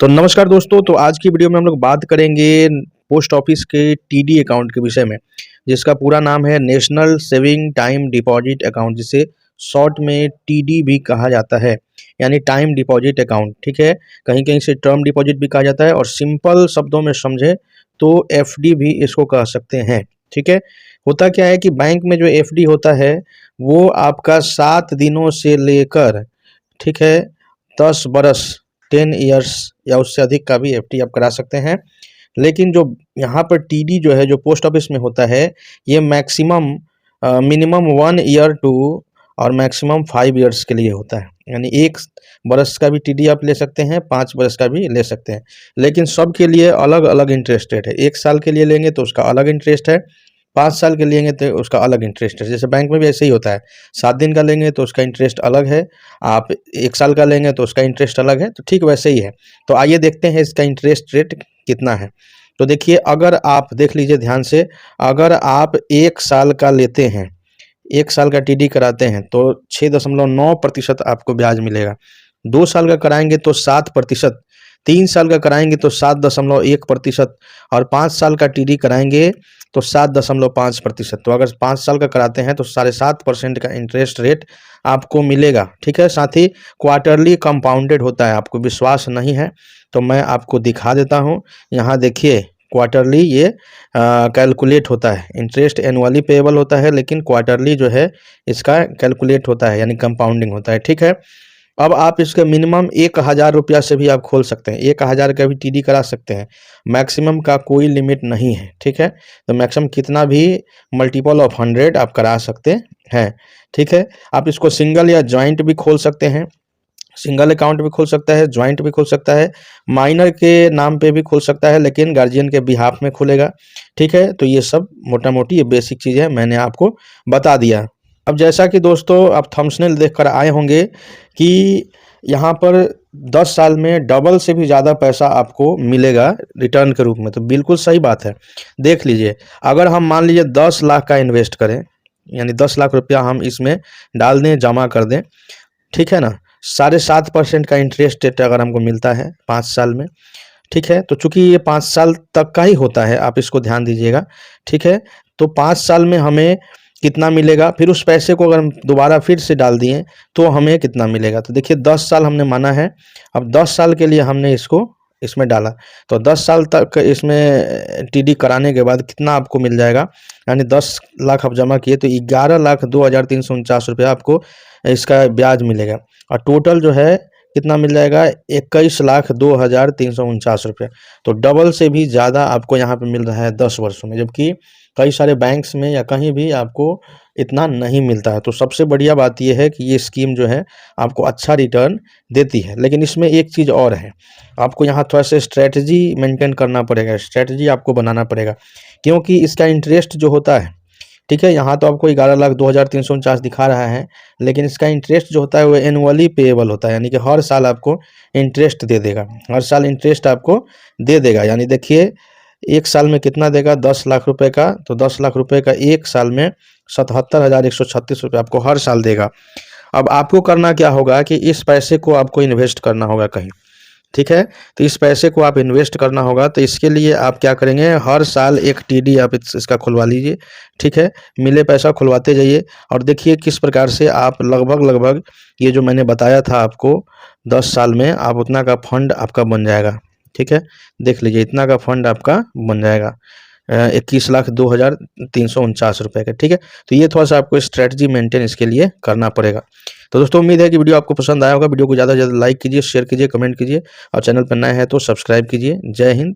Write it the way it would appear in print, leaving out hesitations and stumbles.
तो नमस्कार दोस्तों। तो आज की वीडियो में हम लोग बात करेंगे पोस्ट ऑफिस के टीडी अकाउंट के विषय में, जिसका पूरा नाम है national saving time deposit account, जिसे शॉर्ट में टीडी भी कहा जाता है, यानी टाइम डिपॉजिट अकाउंट। ठीक है, कहीं कहीं से टर्म डिपॉजिट भी कहा जाता है और सिंपल शब्दों में समझे तो एफडी भी इसको कह सकते हैं। ठीक है, होता क्या है कि बैंक में जो एफडी होता है वो आपका 7 दिनों से लेकर, ठीक है, 10 बरस 10 इयर्स या उससे अधिक का भी एफडी आप करा सकते हैं। लेकिन जो यहाँ पर टीडी जो है, जो पोस्ट ऑफिस में होता है, ये मैक्सिमम मिनिमम 1 ईयर टू और मैक्सिमम 5 इयर्स के लिए होता है। यानी 1 बरस का भी टीडी आप ले सकते हैं, 5 बरस का भी ले सकते हैं, लेकिन सबके लिए अलग अलग इंटरेस्ट रेट है। 1 साल के लिए लेंगे तो उसका अलग इंटरेस्ट है, 5 साल के लेंगे तो उसका अलग इंटरेस्ट है। जैसे बैंक में भी ऐसे ही होता है, 7 दिन का लेंगे तो उसका इंटरेस्ट अलग है, आप 1 साल का लेंगे तो उसका इंटरेस्ट अलग है। तो ठीक वैसे ही है। तो आइए देखते हैं इसका इंटरेस्ट रेट कितना है। तो देखिए, अगर आप देख लीजिए ध्यान से, अगर आप 1 साल का लेते हैं, 1 साल का टीडी कराते हैं तो 6.9% आपको ब्याज मिलेगा। 2 साल का कराएंगे तो 7%, 3 साल का कराएंगे तो 7.1% और 5 साल का टीडी कराएंगे तो 7.5%। तो अगर 5 साल का कराते हैं तो 7.5% का इंटरेस्ट रेट आपको मिलेगा। ठीक है, साथ ही क्वार्टरली कंपाउंडेड होता है। आपको विश्वास नहीं है तो मैं आपको दिखा देता हूँ। यहाँ देखिए, क्वार्टरली ये कैलकुलेट होता है। इंटरेस्ट एनुअली पेएबल होता है, लेकिन क्वार्टरली जो है इसका कैलकुलेट होता है, यानी कंपाउंडिंग होता है। ठीक है, अब आप इसके मिनिमम 1000 रुपया से भी आप खोल सकते हैं, 1000 का भी टीडी करा सकते हैं। मैक्सिमम का कोई लिमिट नहीं है। ठीक है, तो मैक्सिमम कितना भी मल्टीपल ऑफ 100 आप करा सकते हैं। ठीक है, आप इसको सिंगल या जॉइंट भी खोल सकते हैं। सिंगल अकाउंट भी खोल सकता है, ज्वाइंट भी खोल सकता है, माइनर के नाम पे भी खोल सकता है, लेकिन गार्जियन के बिहाफ में खुलेगा। ठीक है, तो ये सब मोटा मोटी ये बेसिक चीज़ है, मैंने आपको बता दिया। अब जैसा कि दोस्तों आप थंबनेल देखकर आए होंगे कि यहाँ पर 10 साल में डबल से भी ज़्यादा पैसा आपको मिलेगा रिटर्न के रूप में, तो बिल्कुल सही बात है। देख लीजिए, अगर हम मान लीजिए 10 लाख का इन्वेस्ट करें, यानी 10 लाख रुपया हम इसमें डाल दें, जमा कर दें, ठीक है ना, 7.5% का इंटरेस्ट रेट अगर हमको मिलता है 5 साल में। ठीक है, तो चूंकि ये 5 साल तक का ही होता है, आप इसको ध्यान दीजिएगा। ठीक है, तो 5 साल में हमें कितना मिलेगा, फिर उस पैसे को अगर हम दोबारा फिर से डाल दिए तो हमें कितना मिलेगा। तो देखिए, 10 साल हमने माना है, अब 10 साल के लिए हमने इसको इसमें डाला, तो 10 साल तक इसमें टीडी कराने के बाद कितना आपको मिल जाएगा, यानी 10 लाख आप जमा किए तो 11,02,349 रुपया आपको इसका ब्याज मिलेगा। और टोटल जो है कितना मिल जाएगा, 21,02,349 रुपये। तो डबल से भी ज़्यादा आपको यहाँ पे मिल रहा है 10 वर्षों में, जबकि कई सारे बैंक्स में या कहीं भी आपको इतना नहीं मिलता है। तो सबसे बढ़िया बात यह है कि ये स्कीम जो है आपको अच्छा रिटर्न देती है। लेकिन इसमें एक चीज़ और है, आपको यहाँ थोड़ा सा स्ट्रेटजी मेंटेन करना पड़ेगा, स्ट्रेटजी आपको बनाना पड़ेगा, क्योंकि इसका इंटरेस्ट जो होता है, ठीक है, यहाँ तो आपको 11,02,349 दिखा रहा है, लेकिन इसका इंटरेस्ट जो होता है वो एनुअली पेएबल होता है, यानी कि हर साल आपको इंटरेस्ट दे देगा, हर साल इंटरेस्ट आपको दे देगा। यानी देखिए, 1 साल में कितना देगा, 10 लाख रुपए का, तो 10 लाख रुपए का 1 साल में 77,136 रुपये आपको हर साल देगा। अब आपको करना क्या होगा कि इस पैसे को आपको इन्वेस्ट करना होगा कहीं। ठीक है, तो इस पैसे को आप इन्वेस्ट करना होगा, तो इसके लिए आप क्या करेंगे, हर साल एक टीडी आप इसका खुलवा लीजिए। ठीक है, मिले पैसा खुलवाते जाइए और देखिए किस प्रकार से आप लगभग ये जो मैंने बताया था आपको, 10 साल में आप उतना का फंड आपका बन जाएगा। ठीक है, देख लीजिए, इतना का फंड आपका बन जाएगा 21,02,349 रुपये का। ठीक है, तो ये थोड़ा सा आपको स्ट्रेटजी मेंटेन इसके लिए करना पड़ेगा। तो दोस्तों, उम्मीद है कि वीडियो आपको पसंद आया होगा। वीडियो को ज़्यादा से ज़्यादा लाइक कीजिए, शेयर कीजिए, कमेंट कीजिए और चैनल पर नए हैं तो सब्सक्राइब कीजिए। जय हिंद।